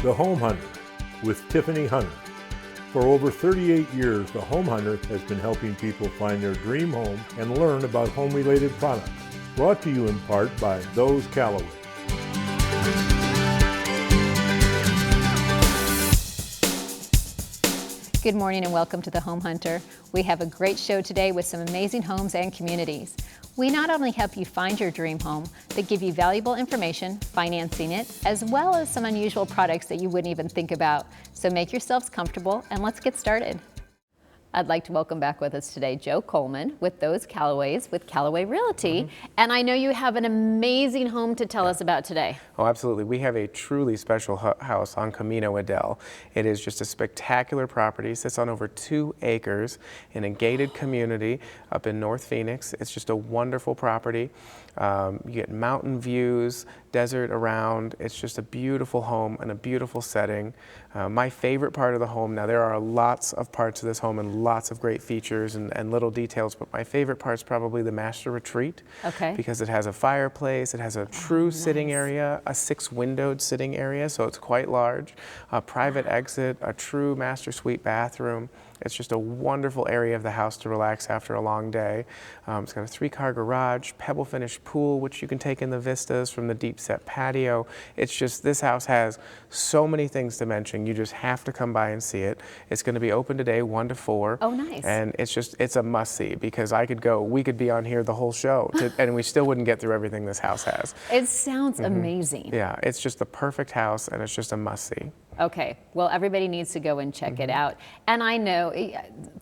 The Home Hunter with Tiffany Hunter. For over 38 years, The Home Hunter has been helping people find their dream home and learn about home-related products. Brought to you in part by Those Callaway. Good morning and welcome to The Home Hunter. We have a great show today with some amazing homes and communities. We not only help you find your dream home, but give you valuable information, financing it, as well as some unusual products that you wouldn't even think about. So make yourselves comfortable and let's get started. I'd like to welcome back with us today Joe Coleman with Those Callaways with Callaway Realty. And I know you have an amazing home to tell us about today. Oh, absolutely. We have a truly special house on Camino Adel. It is just a spectacular property. Sits on over 2 acres in a gated community up in North Phoenix. It's just a wonderful property. You get mountain views, desert around. It's just a beautiful home and a beautiful setting. My favorite part of the home, now there are lots of parts of this home and lots of great features and little details, but my favorite part is probably the master retreat. Okay. Because it has a fireplace, it has a true sitting area, a 6-windowed sitting area, so it's quite large, a private exit, a true master suite bathroom. It's just a wonderful area of the house to relax after a long day. It's got a 3-car garage, pebble finish pool, which you can take in the vistas from the deep set patio. It's just, this house has so many things to mention. You just have to come by and see it. It's going to be open today 1 to 4. Oh, nice. And it's a must see because we could be on here the whole show and we still wouldn't get through everything this house has. It sounds amazing. Yeah, it's just the perfect house and it's just a must see. Okay, well, everybody needs to go and check it out. And I know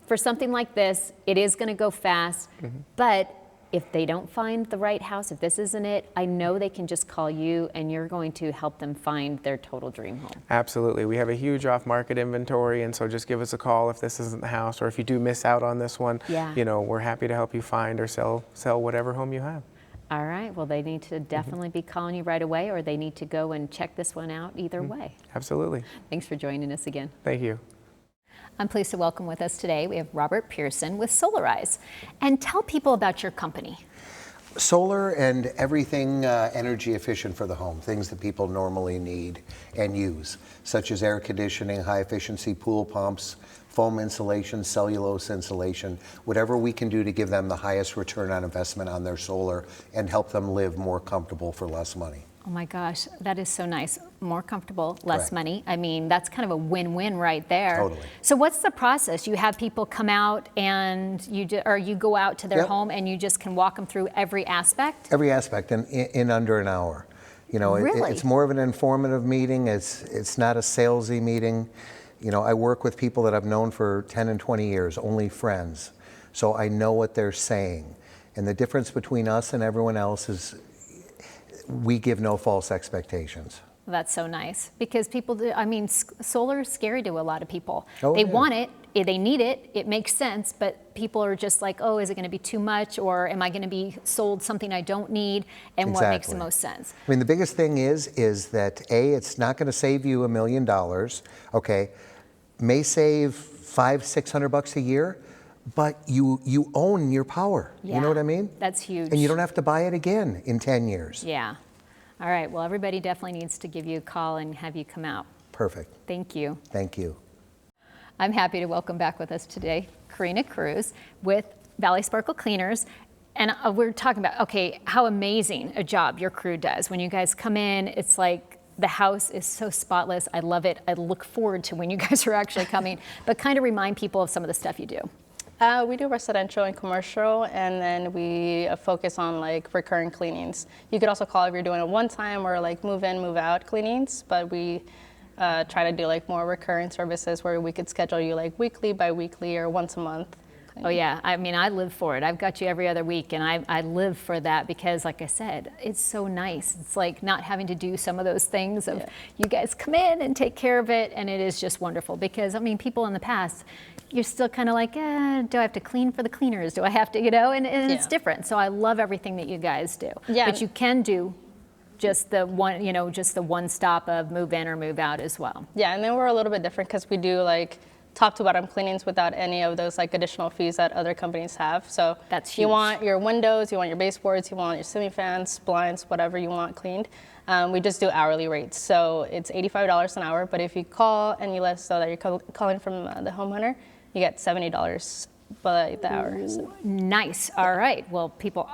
for something like this, it is going to go fast, but if they don't find the right house, if this isn't it, I know they can just call you and you're going to help them find their total dream home. Absolutely. We have a huge off-market inventory, and so just give us a call if this isn't the house, or if you do miss out on this one, you know, we're happy to help you find or sell whatever home you have. All right, well, they need to definitely be calling you right away, or they need to go and check this one out either way. Absolutely. Thanks for joining us again. Thank you. I'm pleased to welcome with us today, we have Robert Pearson with Solarize. And tell people about your company. Solar and everything energy efficient for the home, things that people normally need and use, such as air conditioning, high efficiency pool pumps, foam insulation, cellulose insulation, whatever we can do to give them the highest return on investment on their solar and help them live more comfortable for less money. Oh my gosh, that is so nice. More comfortable, less Correct. money. I mean, that's kind of a win-win right there. Totally. So what's the process? You have people come out and you go out to their Yep. home and you just can walk them through every aspect? Every aspect in under an hour. You know, Really? it's more of an informative meeting. It's not a salesy meeting. You know, I work with people that I've known for 10 and 20 years, only friends. So I know what they're saying. And the difference between us and everyone else is we give no false expectations. That's so nice because people do, I mean, solar is scary to a lot of people. Oh, they yeah. want it, they need it, it makes sense, but people are just like, oh, is it going to be too much, or am I going to be sold something I don't need, and what makes the Exactly. most sense? I mean, the biggest thing is that it's not going to save you $1 million, okay? May save $500-600 a year, but you own your power. Yeah, You know what I mean? That's huge. And you don't have to buy it again in 10 years. Yeah. All right, well, everybody definitely needs to give you a call and have you come out. Perfect. Thank you. Thank you. I'm happy to welcome back with us today Karina Cruz with Valley Sparkle Cleaners. And we're talking about, okay, how amazing a job your crew does. When you guys come in, it's like the house is so spotless. I love it. I look forward to when you guys are actually coming, but kind of remind people of some of the stuff you do. We do residential and commercial, and then we focus on like recurring cleanings. You could also call if you're doing it one time or like move in, move out cleanings, but we try to do like more recurring services where we could schedule you like weekly, bi-weekly, or once a month. Oh yeah, I mean, I live for it. I've got you every other week, and I live for that because, like I said, it's so nice. It's like not having to do some of those things of you guys come in and take care of it, and it is just wonderful because, I mean, people in the past, you're still kind of like, do I have to clean for the cleaners? Do I have to, you know, and it's different. So I love everything that you guys do. Yeah. But you can do just the one, you know, just the one stop of move in or move out as well. Yeah, and then we're a little bit different because we do like top to bottom cleanings without any of those like additional fees that other companies have. So That's you huge. want your windows, you want your baseboards, you want your ceiling fans, blinds, whatever you want cleaned. We just do hourly rates. So it's $85 an hour, but if you call and you let us know that you're calling from the home hunter, you get $70 by the hour. So. Nice. All right. Well, people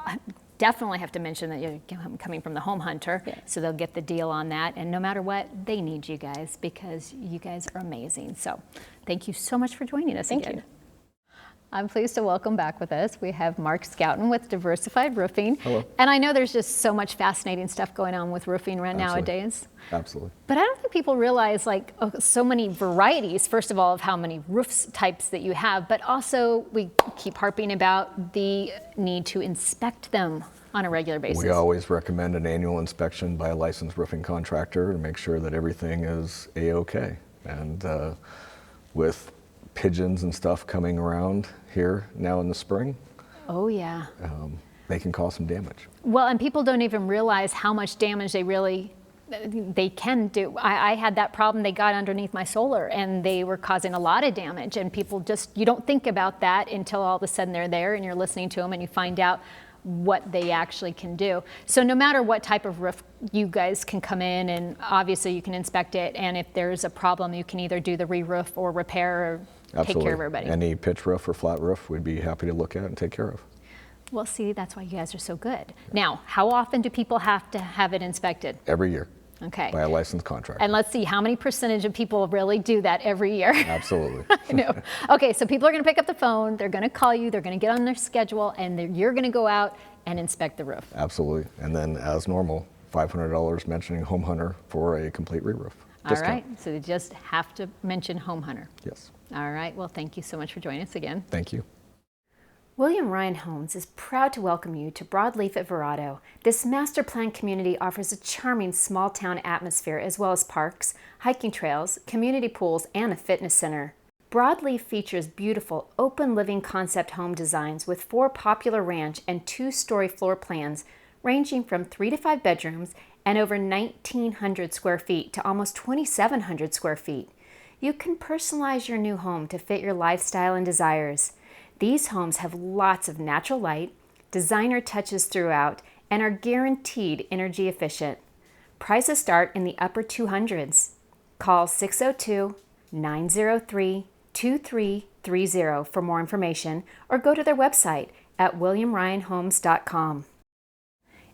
definitely have to mention that you're coming from the home hunter, so they'll get the deal on that. And no matter what, they need you guys because you guys are amazing. So thank you so much for joining us again. Thank you. I'm pleased to welcome back with us. We have Mark Scouten with Diversified Roofing. Hello. And I know there's just so much fascinating stuff going on with roofing right nowadays. Absolutely. But I don't think people realize so many varieties, first of all, of how many roof types that you have, but also we keep harping about the need to inspect them on a regular basis. We always recommend an annual inspection by a licensed roofing contractor to make sure that everything is A-OK. And with pigeons and stuff coming around here now in the spring, Oh yeah. they can cause some damage. Well, and people don't even realize how much damage they can do. I had that problem. They got underneath my solar and they were causing a lot of damage, and people you don't think about that until all of a sudden they're there and you're listening to them and you find out what they actually can do. So no matter what type of roof, you guys can come in and obviously you can inspect it, and if there's a problem you can either do the re-roof or repair or Absolutely. take care of everybody. Any pitch roof or flat roof we'd be happy to look at and take care of. Well, see, that's why you guys are so good. Now, how often do people have to have it inspected? Every year. Okay. By a licensed contractor. And let's see how many percentage of people really do that every year. Absolutely. I know. Okay, so people are going to pick up the phone, they're going to call you, they're going to get on their schedule, and you're going to go out and inspect the roof. Absolutely. And then as normal, $500 mentioning Home Hunter for a complete re-roof. All right, so you just have to mention Home Hunter. Yes. All right, well, thank you so much for joining us again. Thank you. William Ryan Homes is proud to welcome you to Broadleaf at Verrado. This master plan community offers a charming small town atmosphere as well as parks, hiking trails, community pools, and a fitness center. Broadleaf features beautiful open living concept home designs with 4 popular ranch and 2-story floor plans ranging from 3 to 5 bedrooms and over 1,900 square feet to almost 2,700 square feet. You can personalize your new home to fit your lifestyle and desires. These homes have lots of natural light, designer touches throughout, and are guaranteed energy efficient. Prices start in the upper 200s. Call 602-903-2330 for more information or go to their website at williamryanhomes.com.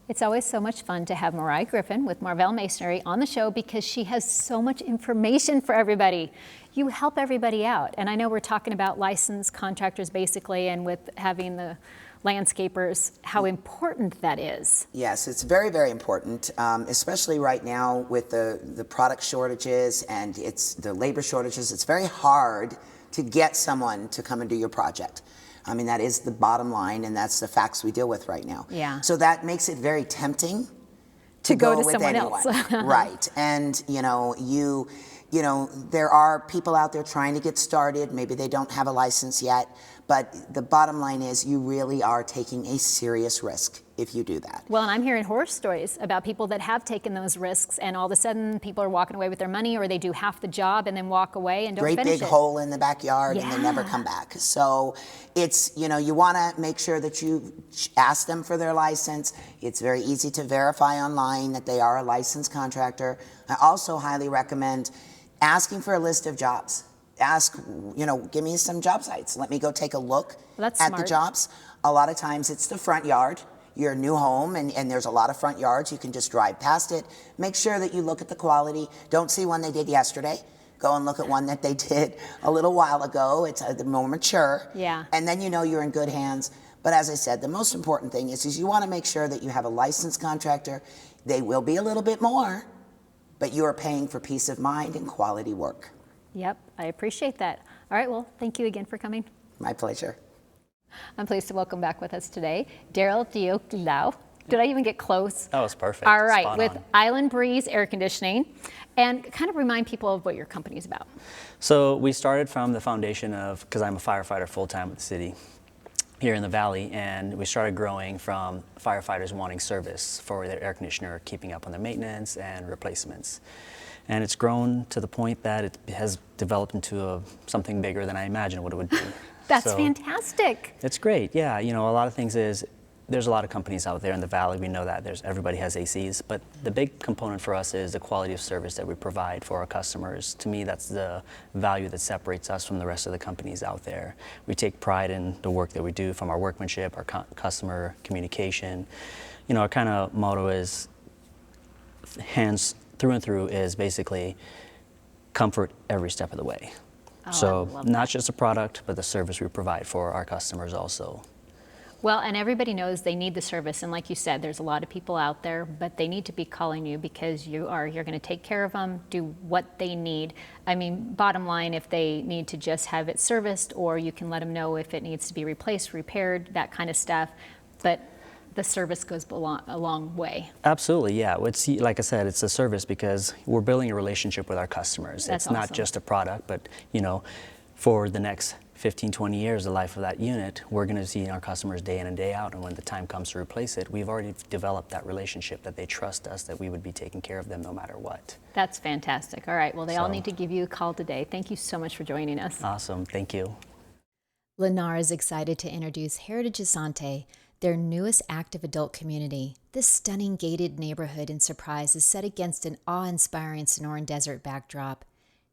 It's always so much fun to have Mariah Griffin with Marvell Masonry on the show because she has so much information for everybody. You help everybody out. And I know we're talking about licensed contractors basically, and with having the landscapers, how important that is. Yes, it's very, very important, especially right now with the product shortages and the labor shortages. It's very hard to get someone to come and do your project. I mean, that is the bottom line, and that's the facts we deal with right now. Yeah. So that makes it very tempting To go to with someone anyone. else. Right. And, you know, there are people out there trying to get started. Maybe they don't have a license yet. But the bottom line is you really are taking a serious risk if you do that. Well, and I'm hearing horror stories about people that have taken those risks, and all of a sudden people are walking away with their money, or they do half the job and then walk away and don't Great finish big it. hole in the backyard and they never Yeah. come back. So it's, you want to make sure that you ask them for their license. It's very easy to verify online that they are a licensed contractor. I also highly recommend asking for a list of jobs. Ask, give me some job sites. Let me go take a look That's at smart. the jobs. A lot of times it's the front yard. Your new home, and there's a lot of front yards. You can just drive past it. Make sure that you look at the quality. Don't see one they did yesterday. Go and look at one that they did a little while ago. It's more mature. Yeah. And then you're in good hands. But as I said, the most important thing is you want to make sure that you have a licensed contractor. They will be a little bit more, but you are paying for peace of mind and quality work. Yep, I appreciate that. All right, well, thank you again for coming. My pleasure. I'm pleased to welcome back with us today Daryl Dioklau. Did I even get close? That was perfect. All right, Spot with on. Island Breeze Air Conditioning. And kind of remind people of what your company's about. So we started from the foundation of, because I'm a firefighter full-time with the city, here in the valley, and we started growing from firefighters wanting service for their air conditioner, keeping up on their maintenance and replacements. And it's grown to the point that it has developed into something bigger than I imagined what it would be. That's fantastic. It's great, yeah. You know, a lot of things is, there's a lot of companies out there in the valley. We know that everybody has ACs, but the big component for us is the quality of service that we provide for our customers. To me, that's the value that separates us from the rest of the companies out there. We take pride in the work that we do, from our workmanship, our customer communication. You know, our kind of motto is, hands through and through, is basically comfort every step of the way. So not just a product, but the service we provide for our customers also. Well, and everybody knows they need the service, and like you said, there's a lot of people out there, but they need to be calling you because you're going to take care of them, do what they need. I mean, bottom line, if they need to just have it serviced, or you can let them know if it needs to be replaced, repaired, that kind of stuff. But the service goes a long way. Absolutely, yeah. It's, like I said, it's a service because we're building a relationship with our customers. That's it's not awesome. just a product, but you know, for the next 15, 20 years, the life of that unit, we're going to see our customers day in and day out, and when the time comes to replace it, we've already developed that relationship that they trust us, that we would be taking care of them no matter what. That's fantastic. All right, well, they all need to give you a call today. Thank you so much for joining us. Awesome, thank you. Lennar is excited to introduce Heritage Asante, their newest active adult community. This stunning gated neighborhood in Surprise is set against an awe-inspiring Sonoran Desert backdrop.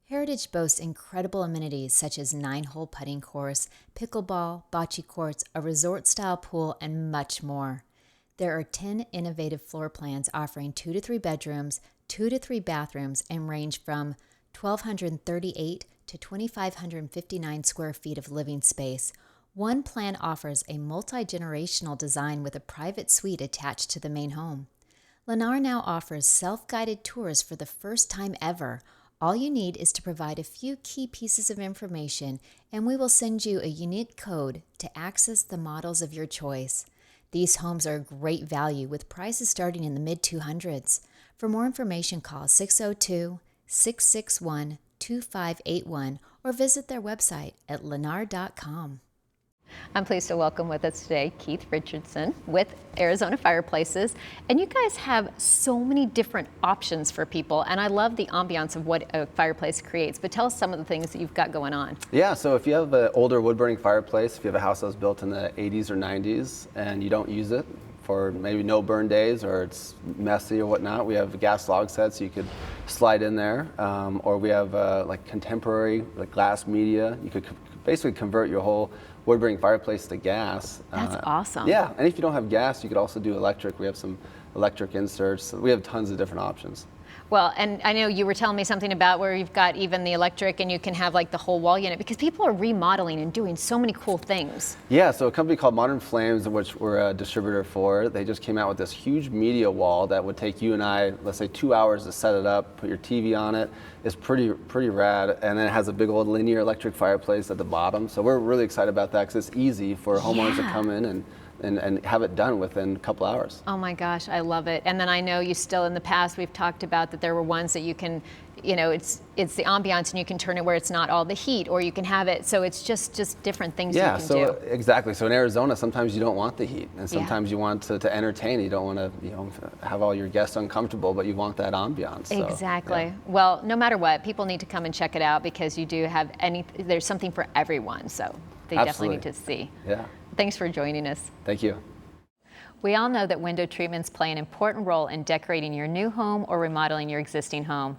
Heritage boasts incredible amenities such as 9-hole putting course, pickleball, bocce courts, a resort-style pool, and much more. There are 10 innovative floor plans offering 2 to 3 bedrooms, 2 to 3 bathrooms, and range from 1,238 to 2,559 square feet of living space. One plan offers a multi-generational design with a private suite attached to the main home. Lennar now offers self-guided tours for the first time ever. All you need is to provide a few key pieces of information, and we will send you a unique code to access the models of your choice. These homes are a great value with prices starting in the mid-200s. For more information, call 602-661-2581 or visit their website at lennar.com. I'm pleased to welcome with us today Keith Richardson with Arizona Fireplaces. And you guys have so many different options for people, and I love the ambiance of what a fireplace creates. But tell us some of the things that you've got going on. Yeah, so if you have an older wood-burning fireplace, if you have a house that was built in the 80s or 90s and you don't use it for maybe no burn days, or it's messy or whatnot, we have gas log sets you could slide in there. Or we have like contemporary, like glass media. You could basically convert your whole wood-burning fireplace to gas. That's awesome. Yeah, and if you don't have gas, you could also do electric. We have some electric inserts. We have tons of different options. Well, and I know you were telling me something about where you've got even the electric and you can have like the whole wall unit, because people are remodeling and doing so many cool things. Yeah, so a company called Modern Flames, which we're a distributor for, they just came out with this huge media wall that would take you and I, let's say 2 hours to set it up, put your TV on it. It's pretty rad, and then it has a big old linear electric fireplace at the bottom. So we're really excited about that because it's easy for homeowners to come in and have it done within a couple hours. Oh my gosh, I love it. And then I know you still, in the past, we've talked about that there were ones that you can, you know, it's the ambiance, and you can turn it where it's not all the heat, or you can have it, so it's just different things you can do. Exactly. So in Arizona, sometimes you don't want the heat, and sometimes you want to entertain. You don't want to, you know, have all your guests uncomfortable, but you want that ambiance. So, exactly. yeah. Well, no matter what, people need to come and check it out, because you do have there's something for everyone, so they definitely need to see. Yeah. Thanks for joining us. Thank you. We all know that window treatments play an important role in decorating your new home or remodeling your existing home.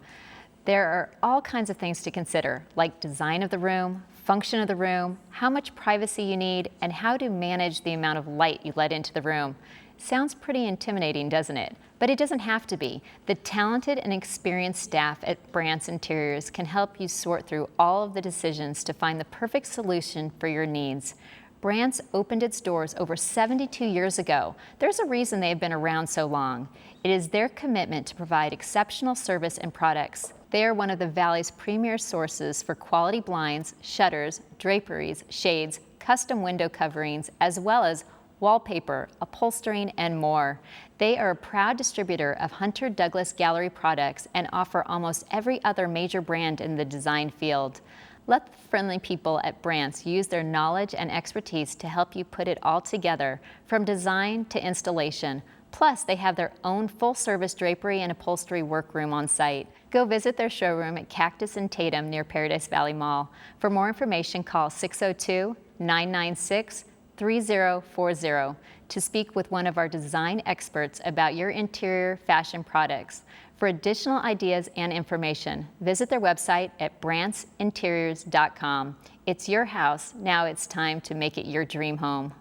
There are all kinds of things to consider, like design of the room, function of the room, how much privacy you need, and how to manage the amount of light you let into the room. Sounds pretty intimidating, doesn't it? But it doesn't have to be. The talented and experienced staff at Brandt's Interiors can help you sort through all of the decisions to find the perfect solution for your needs. Brandt's opened its doors over 72 years ago. There's a reason they have been around so long. It is their commitment to provide exceptional service and products. They are one of the Valley's premier sources for quality blinds, shutters, draperies, shades, custom window coverings, as well as wallpaper, upholstering, and more. They are a proud distributor of Hunter Douglas Gallery products and offer almost every other major brand in the design field. Let the friendly people at Brandt's use their knowledge and expertise to help you put it all together, from design to installation. Plus, they have their own full-service drapery and upholstery workroom on site. Go visit their showroom at Cactus and Tatum near Paradise Valley Mall. For more information, call 602-996-3040 to speak with one of our design experts about your interior fashion products. For additional ideas and information, visit their website at brandtsinteriors.com. It's your house. Now it's time to make it your dream home.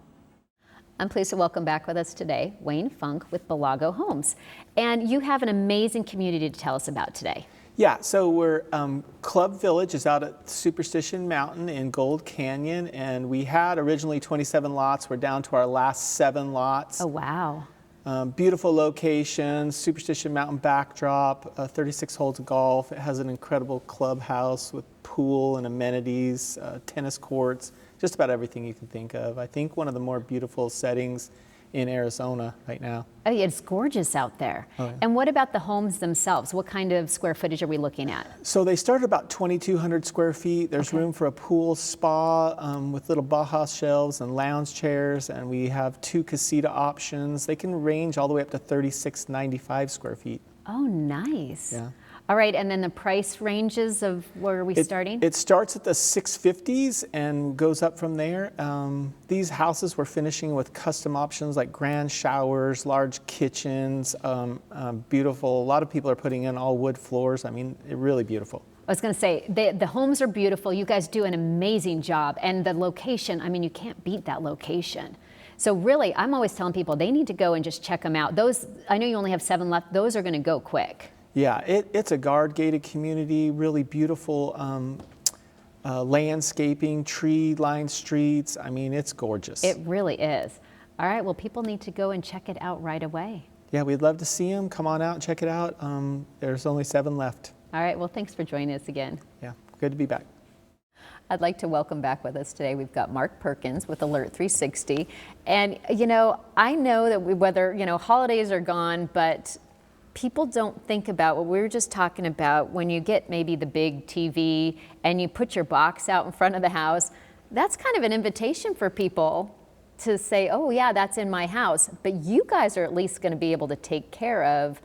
I'm pleased to welcome back with us today Wayne Funk with Belago Homes. And you have an amazing community to tell us about today. Yeah, so we're Club Village is out at Superstition Mountain in Gold Canyon, and we had originally 27 lots. We're down to our last 7 lots. Oh, wow. Beautiful location, Superstition Mountain backdrop, 36 holes of golf. It has an incredible clubhouse with pool and amenities, tennis courts, just about everything you can think of. I think one of the more beautiful settings in Arizona right now. Oh, yeah, it's gorgeous out there. Oh, yeah. And what about the homes themselves? What kind of square footage are we looking at? So they start at about 2,200 square feet. There's room for a pool, spa with little Bauhaus shelves and lounge chairs, and we have 2 casita options. They can range all the way up to 3,695 square feet. Oh, nice. Yeah. All right, and then the price ranges of where are we starting? It starts at the 650s and goes up from there. These houses we're finishing with custom options like grand showers, large kitchens, beautiful. A lot of people are putting in all wood floors. I mean, really beautiful. I was going to say, the homes are beautiful. You guys do an amazing job. And the location, I mean, you can't beat that location. So really, I'm always telling people they need to go and just check them out. Those, I know you only have 7 left. Those are going to go quick. Yeah, it's a guard-gated community, really beautiful landscaping, tree-lined streets. I mean, it's gorgeous. It really is. All right, well, people need to go and check it out right away. Yeah, we'd love to see them. Come on out and check it out. There's only 7 left. All right, well, thanks for joining us again. Yeah, good to be back. I'd like to welcome back with us today, we've got Mark Perkins with Alert 360. And, you know, I know that whether, you know, holidays are gone, but people don't think about what we were just talking about when you get maybe the big TV and you put your box out in front of the house. That's kind of an invitation for people to say, oh yeah, that's in my house. But you guys are at least going to be able to take care of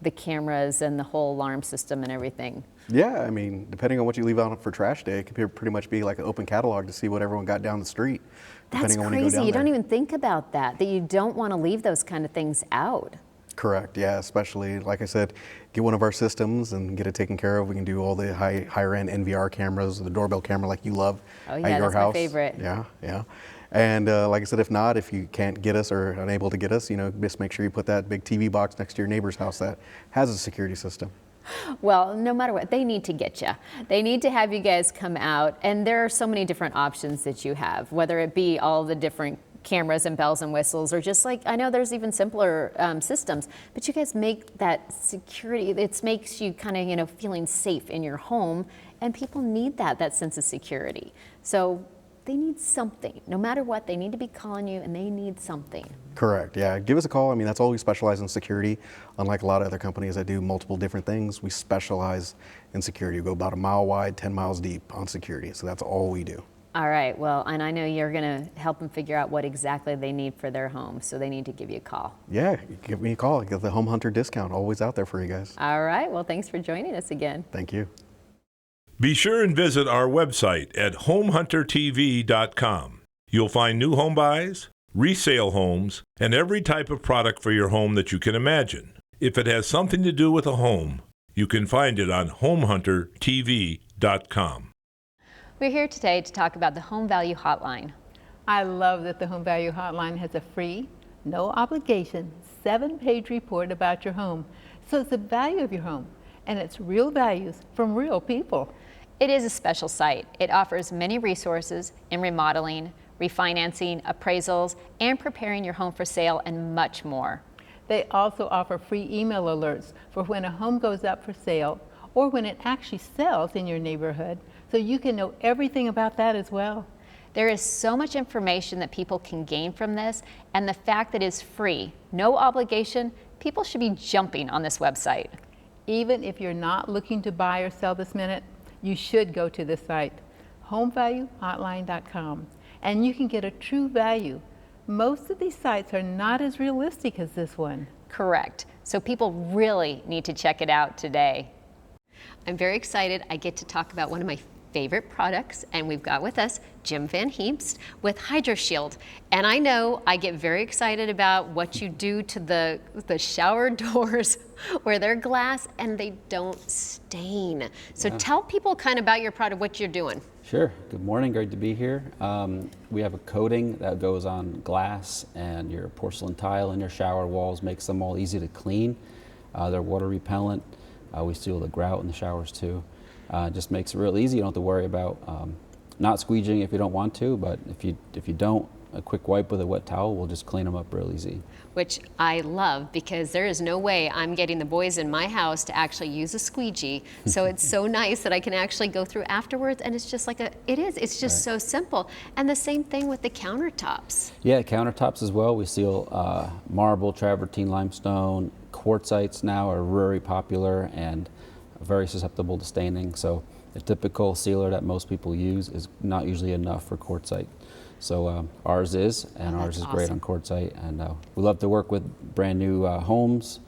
the cameras and the whole alarm system and everything. Yeah, I mean, depending on what you leave out for trash day, it could pretty much be like an open catalog to see what everyone got down the street. That's crazy. You don't even think about that you don't want to leave those kind of things out. Correct, yeah, especially, like I said, get one of our systems and get it taken care of. We can do all the higher end NVR cameras, the doorbell camera like you love at your house. That's my favorite. Yeah, yeah. And like I said, if not, if you can't get us or unable to get us, you know, just make sure you put that big TV box next to your neighbor's house that has a security system. Well, no matter what, they need to get you. They need to have you guys come out, and there are so many different options that you have, whether it be all the different cameras and bells and whistles, or just like, I know there's even simpler systems, but you guys make that security, it makes you kind of, you know, feeling safe in your home, and people need that sense of security. So they need something. No matter what, they need to be calling you, and they need something. Correct, yeah. Give us a call. I mean, that's all we specialize in, security. Unlike a lot of other companies that do multiple different things, we specialize in security. We go about 1 mile wide, 10 miles deep on security. So that's all we do. All right, well, and I know you're going to help them figure out what exactly they need for their home, so they need to give you a call. Yeah, give me a call. Get the Home Hunter discount, always out there for you guys. All right, well, thanks for joining us again. Thank you. Be sure and visit our website at homehuntertv.com. You'll find new home buys, resale homes, and every type of product for your home that you can imagine. If it has something to do with a home, you can find it on homehuntertv.com. We're here today to talk about the Home Value Hotline. I love that the Home Value Hotline has a free, no obligation, 7-page report about your home. So it's the value of your home, and it's real values from real people. It is a special site. It offers many resources in remodeling, refinancing, appraisals, and preparing your home for sale, and much more. They also offer free email alerts for when a home goes up for sale or when it actually sells in your neighborhood, so you can know everything about that as well. There is so much information that people can gain from this, and the fact that it's free, no obligation, people should be jumping on this website. Even if you're not looking to buy or sell this minute, you should go to this site. homevaluehotline.com, and you can get a true value. Most of these sites are not as realistic as this one. Correct. So people really need to check it out today. I'm very excited. I get to talk about one of my favorite products, and we've got with us Jim Van Heemst with HydroShield. And I know I get very excited about what you do to the shower doors where they're glass and they don't stain. So tell people kind of about your product, what you're doing. Sure. Good morning. Great to be here. We have a coating that goes on glass and your porcelain tile in your shower walls, makes them all easy to clean. They're water repellent. We seal the grout in the showers too. Just makes it real easy. You don't have to worry about not squeegeeing if you don't want to, but if you don't, a quick wipe with a wet towel will just clean them up real easy. Which I love, because there is no way I'm getting the boys in my house to actually use a squeegee. So it's so nice that I can actually go through afterwards, and it's just like it's just so simple. And the same thing with the countertops. Yeah, countertops as well. We seal marble, travertine, limestone. Quartzites now are very popular and very susceptible to staining. So the typical sealer that most people use is not usually enough for quartzite. So ours is, and ours is great on quartzite. And we love to work with brand new homes,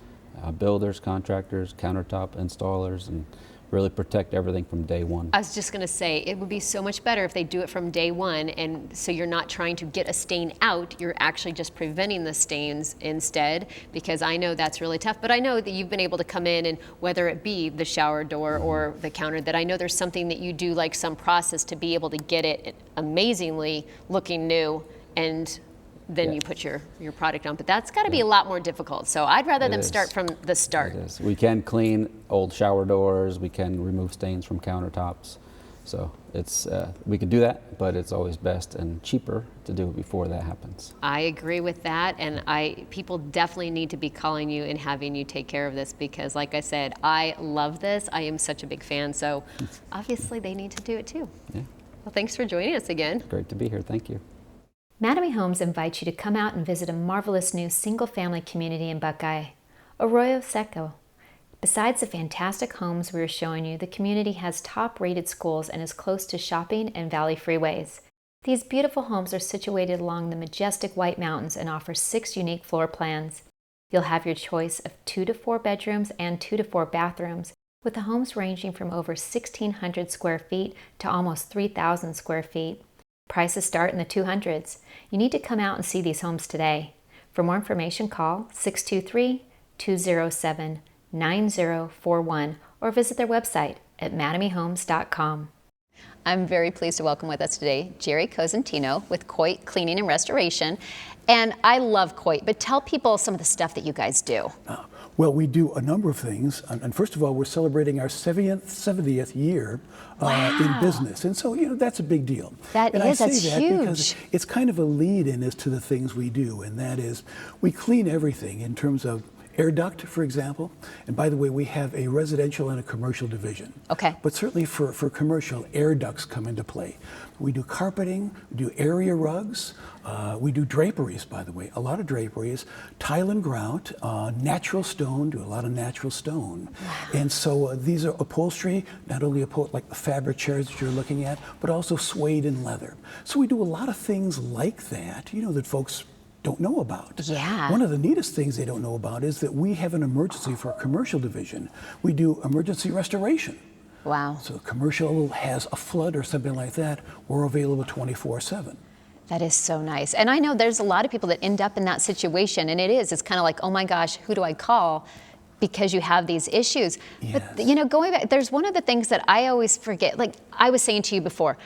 builders, contractors, countertop installers, and really protect everything from day one. I was just going to say, it would be so much better if they do it from day one, and so you're not trying to get a stain out, you're actually just preventing the stains instead, because I know that's really tough. But I know that you've been able to come in, and whether it be the shower door or the counter, that I know there's something that you do, like some process to be able to get it amazingly looking new, and then you put your product on. But that's got to be a lot more difficult. So I'd rather them start from the start. It is. We can clean old shower doors. We can remove stains from countertops. So it's we can do that, but it's always best and cheaper to do it before that happens. I agree with that, and people definitely need to be calling you and having you take care of this, because like I said, I love this. I am such a big fan, so obviously they need to do it too. Yeah. Well, thanks for joining us again. Great to be here. Thank you. Mattamy Homes invites you to come out and visit a marvelous new single-family community in Buckeye, Arroyo Seco. Besides the fantastic homes we are showing you, the community has top-rated schools and is close to shopping and valley freeways. These beautiful homes are situated along the majestic White Mountains and offer 6 unique floor plans. You'll have your choice of 2 to 4 bedrooms and 2 to 4 bathrooms, with the homes ranging from over 1,600 square feet to almost 3,000 square feet. Prices start in the 200s. You need to come out and see these homes today. For more information, call 623-207-9041 or visit their website at mattamyhomes.com. I'm very pleased to welcome with us today Jerry Cosentino with Coit Cleaning and Restoration. And I love Coit, but tell people some of the stuff that you guys do. Well, we do a number of things. And first of all, we're celebrating our 70th year in business. And so, that's a big deal. That's huge. Because it's kind of a lead-in as to the things we do. And that is, we clean everything in terms of air duct, for example. And by the way, we have a residential and a commercial division. Okay. But certainly for commercial, air ducts come into play. We do carpeting, we do area rugs, we do draperies, by the way, a lot of draperies, tile and grout, natural stone, do a lot of natural stone. Wow. And so these are upholstery, not only like the fabric chairs that you're looking at, but also suede and leather. So we do a lot of things like that, that folks don't know about. Yeah. One of the neatest things they don't know about is that we have an emergency for our commercial division. We do emergency restoration. Wow. So commercial has a flood or something like that, we're available 24/7. That is so nice. And I know there's a lot of people that end up in that situation, and it's kind of like, oh my gosh, who do I call? Because you have these issues. Yes. But going back, there's one of the things that I always forget, like I was saying to you before,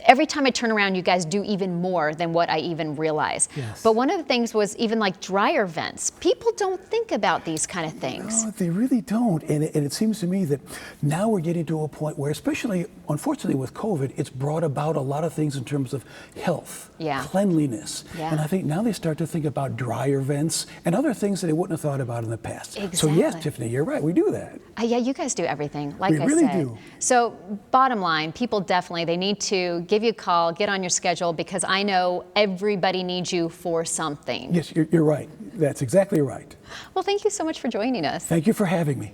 every time I turn around, you guys do even more than what I even realize. Yes. But one of the things was even like dryer vents. People don't think about these kind of things. No, they really don't. And it seems to me that now we're getting to a point where, especially, unfortunately, with COVID, it's brought about a lot of things in terms of health, cleanliness. Yeah. And I think now they start to think about dryer vents and other things that they wouldn't have thought about in the past. Exactly. So yes, Tiffany, you're right. We do that. Yeah, you guys do everything, like we I really said. do. So bottom line, people definitely, they need to give you a call, get on your schedule, because I know everybody needs you for something. Yes, you're right. That's exactly right. Well, thank you so much for joining us. Thank you for having me.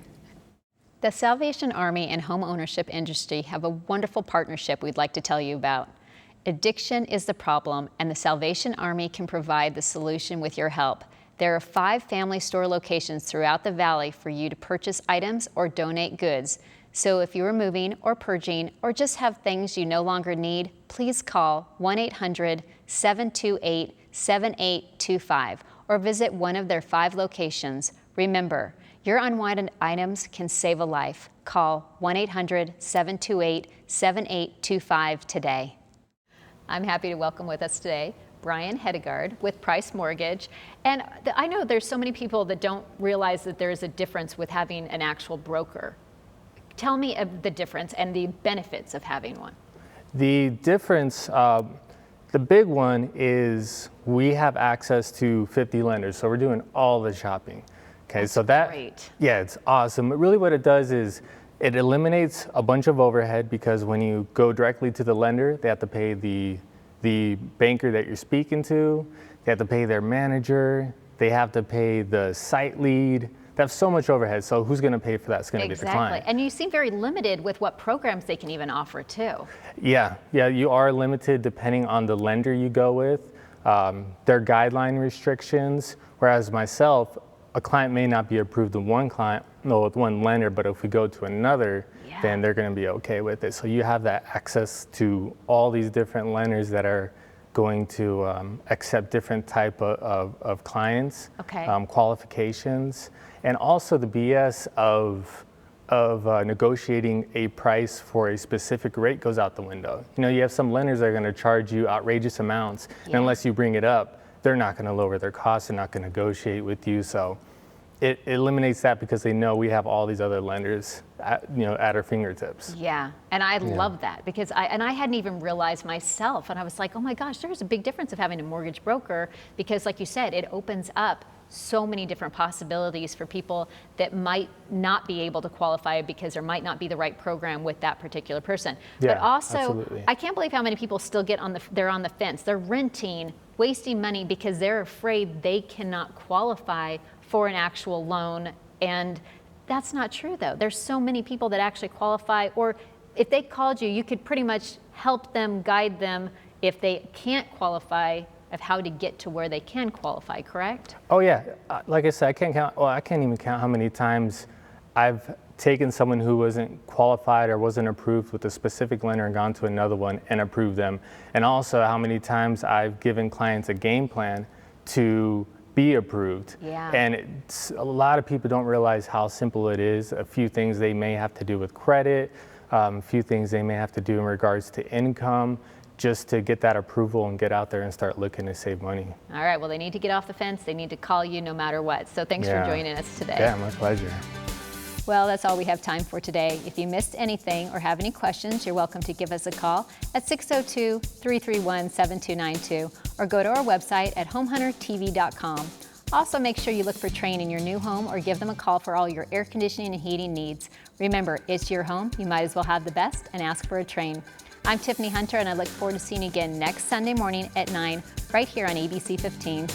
The Salvation Army and home ownership industry have a wonderful partnership we'd like to tell you about. Addiction is the problem, and the Salvation Army can provide the solution with your help. There are 5 family store locations throughout the valley for you to purchase items or donate goods. So if you are moving or purging or just have things you no longer need, please call 1-800-728-7825 or visit one of their 5 locations. Remember, your unwanted items can save a life. Call 1-800-728-7825 today. I'm happy to welcome with us today Brian Hedegaard with Price Mortgage. And I know there's so many people that don't realize that there's a difference with having an actual broker. Tell me of the difference and the benefits of having one. The difference, the big one is we have access to 50 lenders, so we're doing all the shopping. Okay, That's so that, great. Yeah, it's awesome. But really what it does is it eliminates a bunch of overhead, because when you go directly to the lender, they have to pay the banker that you're speaking to, they have to pay their manager, they have to pay the site lead. They have so much overhead, so who's going to pay for that? It's going to be the client. Exactly, and you seem very limited with what programs they can even offer too. Yeah, you are limited depending on the lender you go with, their guideline restrictions, whereas myself, a client may not be approved with with one lender, but if we go to another, then they're going to be okay with it. So you have that access to all these different lenders that are going to accept different type of clients, qualifications, and also the BS of negotiating a price for a specific rate goes out the window. You know, you have some lenders that are going to charge you outrageous amounts, and unless you bring it up, they're not going to lower their costs, they're not going to negotiate with you. So it eliminates that, because they know we have all these other lenders at our fingertips. Yeah, and I love that, because I hadn't even realized myself, and I was like, oh my gosh, there's a big difference of having a mortgage broker, because like you said, it opens up so many different possibilities for people that might not be able to qualify because there might not be the right program with that particular person. Yeah, but also, absolutely. I can't believe how many people still get they're on the fence. They're renting, wasting money because they're afraid they cannot qualify for an actual loan. And that's not true though. There's so many people that actually qualify, or if they called you, you could pretty much help them, guide them if they can't qualify, of how to get to where they can qualify, correct? Oh yeah, like I said, I can't even count how many times I've taken someone who wasn't qualified or wasn't approved with a specific lender and gone to another one and approved them. And also how many times I've given clients a game plan to be approved. Yeah. And a lot of people don't realize how simple it is. A few things they may have to do with credit, a few things they may have to do in regards to income, just to get that approval and get out there and start looking to save money. All right, well, they need to get off the fence. They need to call you no matter what. So thanks for joining us today. Yeah, my pleasure. Well, that's all we have time for today. If you missed anything or have any questions, you're welcome to give us a call at 602-331-7292 or go to our website at homehuntertv.com. Also, make sure you look for Trane in your new home or give them a call for all your air conditioning and heating needs. Remember, it's your home. You might as well have the best and ask for a Trane. I'm Tiffany Hunter, and I look forward to seeing you again next Sunday morning at 9 right here on ABC 15.